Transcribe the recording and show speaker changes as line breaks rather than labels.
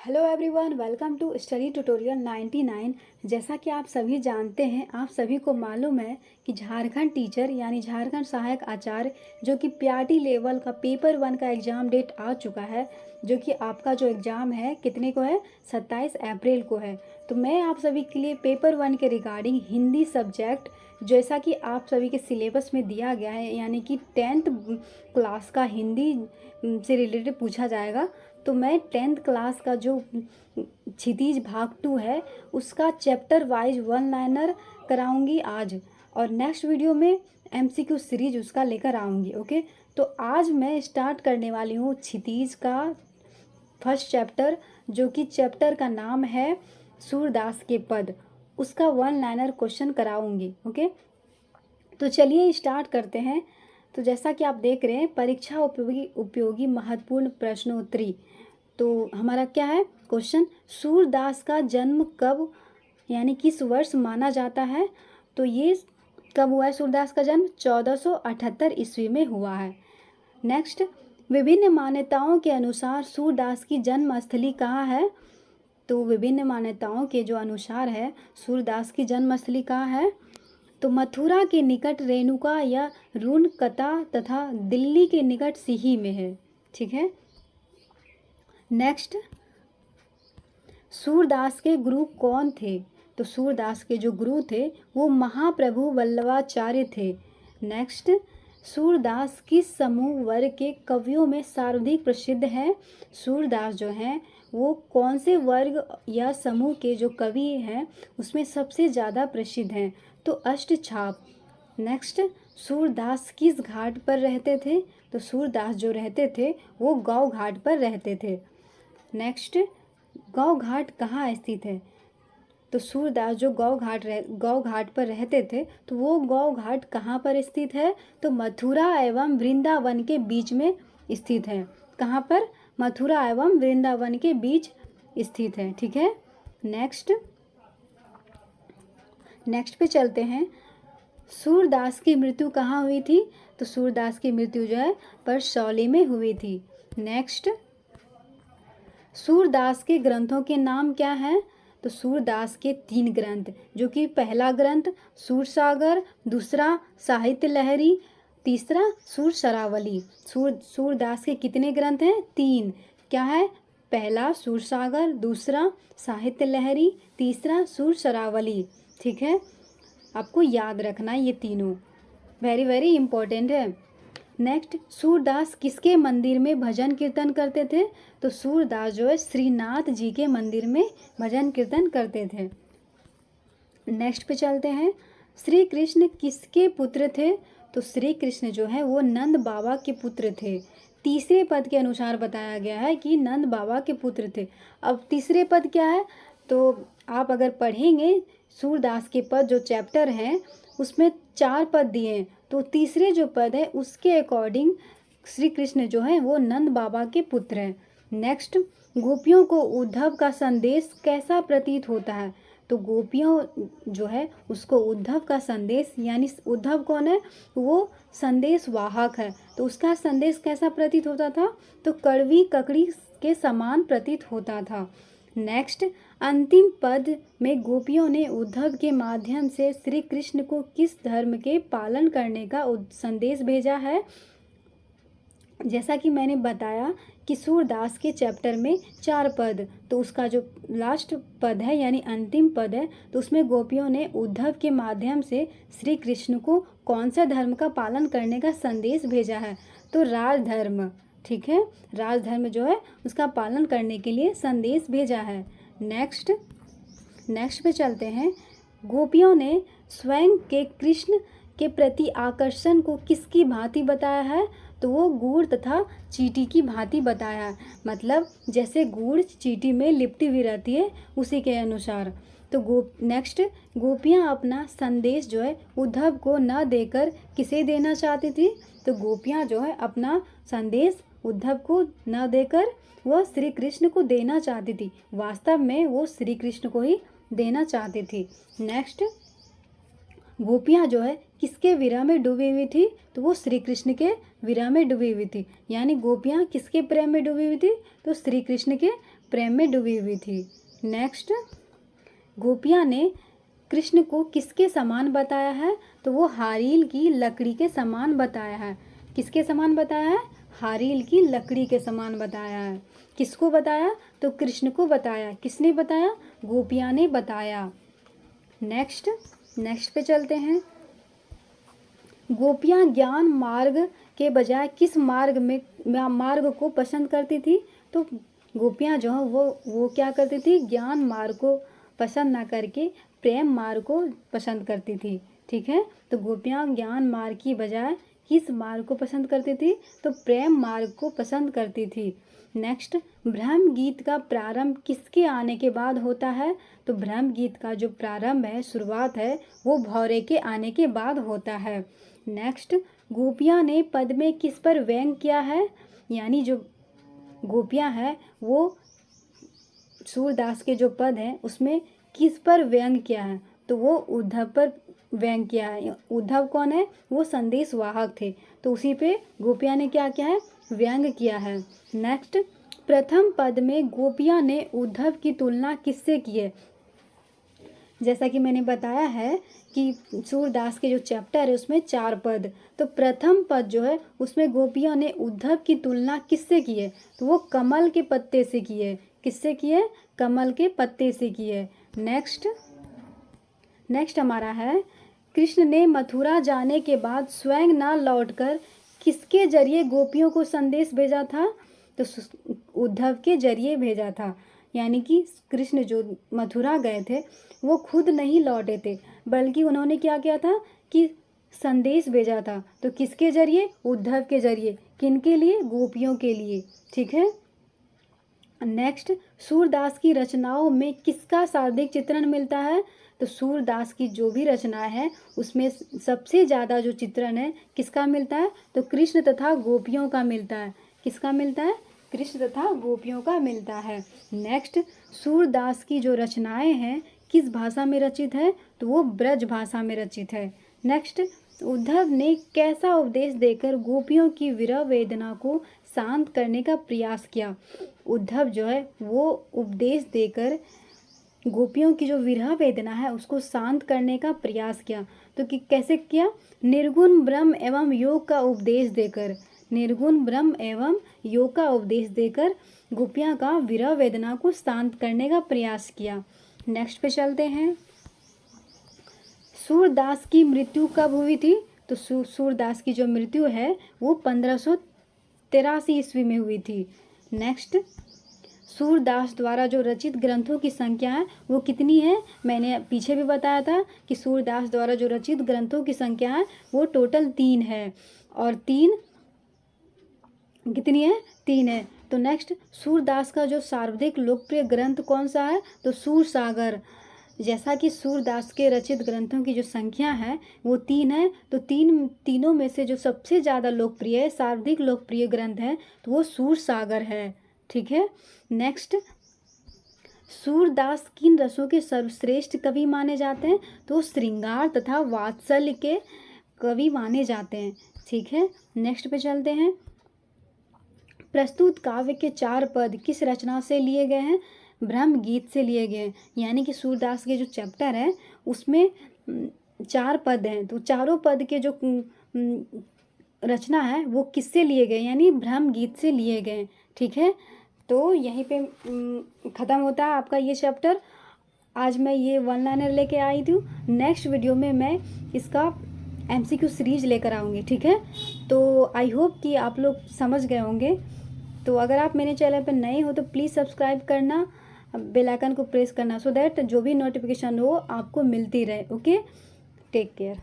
Hello everyone, welcome to study tutorial 99। जैसा कि आप सभी जानते हैं, आप सभी को मालूम है कि झारखंड टीचर यानी झारखंड सहायक आचार्य जो कि पीआरटी लेवल का पेपर 1 का एग्ज़ाम डेट आ चुका है। जो कि आपका जो एग्ज़ाम है कितने को है, 27 अप्रैल को है। तो मैं आप सभी के लिए पेपर 1 के रिगार्डिंग हिंदी सब्जेक्ट, जैसा कि आप सभी के सिलेबस में दिया गया है, यानी कि 10th क्लास का हिंदी से रिलेटेड पूछा जाएगा। तो मैं 10th क्लास का जो क्षितिज भाग 2 है उसका चैप्टर वाइज वन लाइनर कराऊंगी आज, और नेक्स्ट वीडियो में एमसीक्यू सीरीज उसका लेकर आऊँगी। ओके, तो आज मैं स्टार्ट करने वाली हूँ क्षितिज का फर्स्ट चैप्टर, जो कि चैप्टर का नाम है सूरदास के पद। उसका वन लाइनर क्वेश्चन कराऊंगी। ओके, तो चलिए स्टार्ट करते हैं। तो जैसा कि आप देख रहे हैं, परीक्षा उपयोगी उपयोगी महत्वपूर्ण प्रश्नोत्तरी। तो हमारा क्या है क्वेश्चन, सूरदास का जन्म कब यानी किस वर्ष माना जाता है। तो ये कब हुआ है सूरदास का जन्म, 1478 ईस्वी में हुआ है। नेक्स्ट, विभिन्न मान्यताओं के अनुसार सूरदास की जन्म स्थली कहाँ है। तो विभिन्न मान्यताओं के जो अनुसार है सूरदास की जन्म स्थली कहाँ है, तो मथुरा के निकट रेणुका या रूणकता तथा दिल्ली के निकट सिही में है। ठीक है। नेक्स्ट, सूरदास के गुरु कौन थे। तो सूरदास के जो गुरु थे वो महाप्रभु वल्लभाचार्य थे। नेक्स्ट, सूरदास किस समूह वर्ग के कवियों में सर्वाधिक प्रसिद्ध हैं। सूरदास जो हैं वो कौन से वर्ग या समूह के जो कवि हैं उसमें सबसे ज़्यादा प्रसिद्ध हैं, तो अष्टछाप। नेक्स्ट, सूरदास किस घाट पर रहते थे। तो सूरदास जो रहते थे वो गौ घाट पर रहते थे। नेक्स्ट, गौ घाट कहाँ स्थित है। तो सूरदास जो गौ घाट पर रहते थे, तो वो गौ घाट कहाँ पर स्थित है, तो मथुरा एवं वृंदावन के बीच में स्थित है। कहाँ पर, मथुरा एवं वृंदावन के बीच स्थित है। ठीक है। नेक्स्ट पे चलते हैं। सूरदास की मृत्यु कहाँ हुई थी। तो सूरदास की मृत्यु जो है परसौली में हुई थी। नेक्स्ट, सूरदास के ग्रंथों के नाम क्या हैं। तो सूरदास के 3 ग्रंथ, जो कि पहला ग्रंथ सूरसागर, दूसरा साहित्य लहरी, तीसरा सूर शरावली। सूरदास के कितने ग्रंथ हैं, 3। क्या है, पहला सूरसागर, दूसरा साहित्य लहरी, तीसरा सूर शरावली। ठीक है, आपको याद रखना ये तीनों, वेरी वेरी इंपॉर्टेंट है। नेक्स्ट, सूरदास किसके मंदिर में भजन कीर्तन करते थे। तो सूरदास जो है श्रीनाथ जी के मंदिर में भजन कीर्तन करते थे। नेक्स्ट पे चलते हैं। श्री कृष्ण किसके पुत्र थे। तो श्री कृष्ण जो है वो नंद बाबा के पुत्र थे। तीसरे पद के अनुसार बताया गया है कि नंद बाबा के पुत्र थे। अब तीसरे पद क्या है, तो आप अगर पढ़ेंगे सूरदास के पद जो चैप्टर हैं उसमें 4 पद दिए हैं, तो तीसरे जो पद है उसके अकॉर्डिंग श्री कृष्ण जो है वो नंद बाबा के पुत्र हैं। नेक्स्ट, गोपियों को उद्धव का संदेश कैसा प्रतीत होता है। तो गोपियों जो है उसको उद्धव का संदेश, यानी उद्धव कौन है, वो संदेश वाहक है, तो उसका संदेश कैसा प्रतीत होता था, तो कड़वी ककड़ी के समान प्रतीत होता था। नेक्स्ट, अंतिम पद में गोपियों ने उद्धव के माध्यम से श्री कृष्ण को किस धर्म के पालन करने का संदेश भेजा है। जैसा कि मैंने बताया कि सूरदास के चैप्टर में 4 पद, तो उसका जो लास्ट पद है यानी अंतिम पद है, तो उसमें गोपियों ने उद्धव के माध्यम से श्री कृष्ण को कौन सा धर्म का पालन करने का संदेश भेजा है, तो राजधर्म। ठीक है, राजधर्म जो है उसका पालन करने के लिए संदेश भेजा है। नेक्स्ट पे चलते हैं। गोपियों ने स्वयं के कृष्ण के प्रति आकर्षण को किसकी भांति बताया है। तो वो गुड़ तथा चींटी की भांति बताया है, मतलब जैसे गुड़ चींटी में लिपटी हुई रहती है उसी के अनुसार। तो नेक्स्ट, गोपियाँ अपना संदेश जो है उद्धव को न देकर किसे देना चाहती थी। तो गोपियाँ जो है अपना संदेश उद्धव को न देकर वह श्री कृष्ण को देना चाहती थी, वास्तव में वो श्री कृष्ण को ही देना चाहती थी। नेक्स्ट, गोपियाँ जो है किसके विरह में डूबी हुई थी। तो वो श्री कृष्ण के विरह में डूबी हुई थी, यानी गोपियाँ किसके प्रेम में डूबी हुई थी, तो श्री कृष्ण के प्रेम में डूबी हुई थी। नेक्स्ट, गोपियाँ ने कृष्ण को किसके समान बताया है? तो वो हारील की लकड़ी के समान बताया है। किसके समान बताया है? हारील की लकड़ी के समान बताया है। किसको बताया? तो कृष्ण को बताया। किसने बताया? गोपियाँ ने बताया। नेक्स्ट पे चलते हैं। गोपियाँ ज्ञान मार्ग के बजाय किस मार्ग को पसंद करती थी? तो गोपियाँ जो हैं वो क्या करती थी? ज्ञान मार्ग को पसंद ना करके प्रेम मार्ग को पसंद करती थी। ठीक है, तो गोपियाँ ज्ञान मार्ग की बजाय किस मार्ग को पसंद करती थी? तो प्रेम मार्ग को पसंद करती थी। नेक्स्ट, ब्रह्म गीत का प्रारंभ किसके आने के बाद होता है? तो ब्रह्म गीत का जो प्रारंभ है, शुरुआत है, वो भौरे के आने के बाद होता है। नेक्स्ट, गोपियाँ ने पद में किस पर व्यंग किया है? यानी जो गोपियाँ हैं वो सूरदास के जो पद हैं उसमें किस पर व्यंग किया है? तो वो उद्धव पर व्यंग किया है। उद्धव कौन है? वो संदेश वाहक थे, तो उसी पे गोपियाँ ने क्या किया है? व्यंग किया है। नेक्स्ट, प्रथम पद में गोपियाँ ने उद्धव की तुलना किससे की है? जैसा कि मैंने बताया है कि सूरदास के जो चैप्टर है उसमें 4 पद, तो प्रथम पद जो है उसमें गोपियों ने उद्धव की तुलना किससे की है? तो वो कमल के पत्ते से की है। किससे की है? कमल के पत्ते से की है। नेक्स्ट हमारा है, कृष्ण ने मथुरा जाने के बाद स्वयं ना लौटकर किसके जरिए गोपियों को संदेश भेजा था? तो उद्धव के जरिए भेजा था। यानी कि कृष्ण जो मथुरा गए थे वो खुद नहीं लौटे थे, बल्कि उन्होंने क्या किया था कि संदेश भेजा था। तो किसके जरिए? उद्धव के जरिए। किनके लिए? गोपियों के लिए। ठीक है। नेक्स्ट, सूरदास की रचनाओं में किसका शाब्दिक चित्रण मिलता है? तो सूरदास की जो भी रचनाएं हैं उसमें सबसे ज़्यादा जो चित्रण है किसका मिलता है? तो कृष्ण तथा गोपियों का मिलता है। किसका मिलता है? कृष्ण तथा गोपियों का मिलता है। नेक्स्ट, सूरदास की जो रचनाएं हैं किस भाषा में रचित है? तो वो ब्रज भाषा में रचित है। नेक्स्ट, उद्धव ने कैसा उपदेश देकर गोपियों की विरह वेदना को शांत करने का प्रयास किया? उद्धव जो है वो उपदेश देकर गोपियों की जो विरह वेदना है उसको शांत करने का प्रयास किया। तो कि कैसे किया? निर्गुण ब्रह्म एवं योग का उपदेश देकर। निर्गुण ब्रह्म एवं योग का उपदेश देकर गोपियाँ का विरह वेदना को शांत करने का प्रयास किया। नेक्स्ट पे चलते हैं। सूरदास की मृत्यु कब हुई थी? तो सूरदास की जो मृत्यु है वो 1583 ईस्वी में हुई थी। नेक्स्ट, सूरदास द्वारा जो रचित ग्रंथों की संख्या है वो कितनी है? मैंने पीछे भी बताया था कि सूरदास द्वारा जो रचित ग्रंथों की संख्या है वो टोटल 3 है। और 3 कितनी है? 3 है। तो नेक्स्ट, सूरदास का जो सर्वाधिक लोकप्रिय ग्रंथ कौन सा है? तो सूरसागर। जैसा कि सूरदास के रचित ग्रंथों की जो संख्या है वो 3 है, तो तीनों में से जो सबसे ज़्यादा लोकप्रिय है, सर्वाधिक लोकप्रिय ग्रंथ है, तो वो सूरसागर है। ठीक है। नेक्स्ट, सूरदास किन रसों के सर्वश्रेष्ठ कवि माने जाते हैं? तो श्रृंगार तथा वात्सल्य के कवि माने जाते हैं। ठीक है। नेक्स्ट पे चलते हैं। प्रस्तुत काव्य के 4 पद किस रचना से लिए गए हैं? ब्रह्म गीत से लिए गए हैं। यानी कि सूरदास के जो चैप्टर है उसमें 4 पद हैं, तो चारों पद के जो रचना है वो किससे लिए गए? यानी ब्रह्म गीत से लिए गए। ठीक है। तो यहीं पे ख़त्म होता है आपका ये चैप्टर। आज मैं ये 1 लाइनर लेके आई थी। नेक्स्ट वीडियो में मैं इसका MCQ सीरीज लेकर आऊँगी। ठीक है। तो आई होप कि आप लोग समझ गए होंगे। तो अगर आप मेरे चैनल पर नए हो तो प्लीज़ सब्सक्राइब करना, बेल आइकन को प्रेस करना, सो दैट जो भी नोटिफिकेशन हो आपको मिलती रहे। Okay, take care.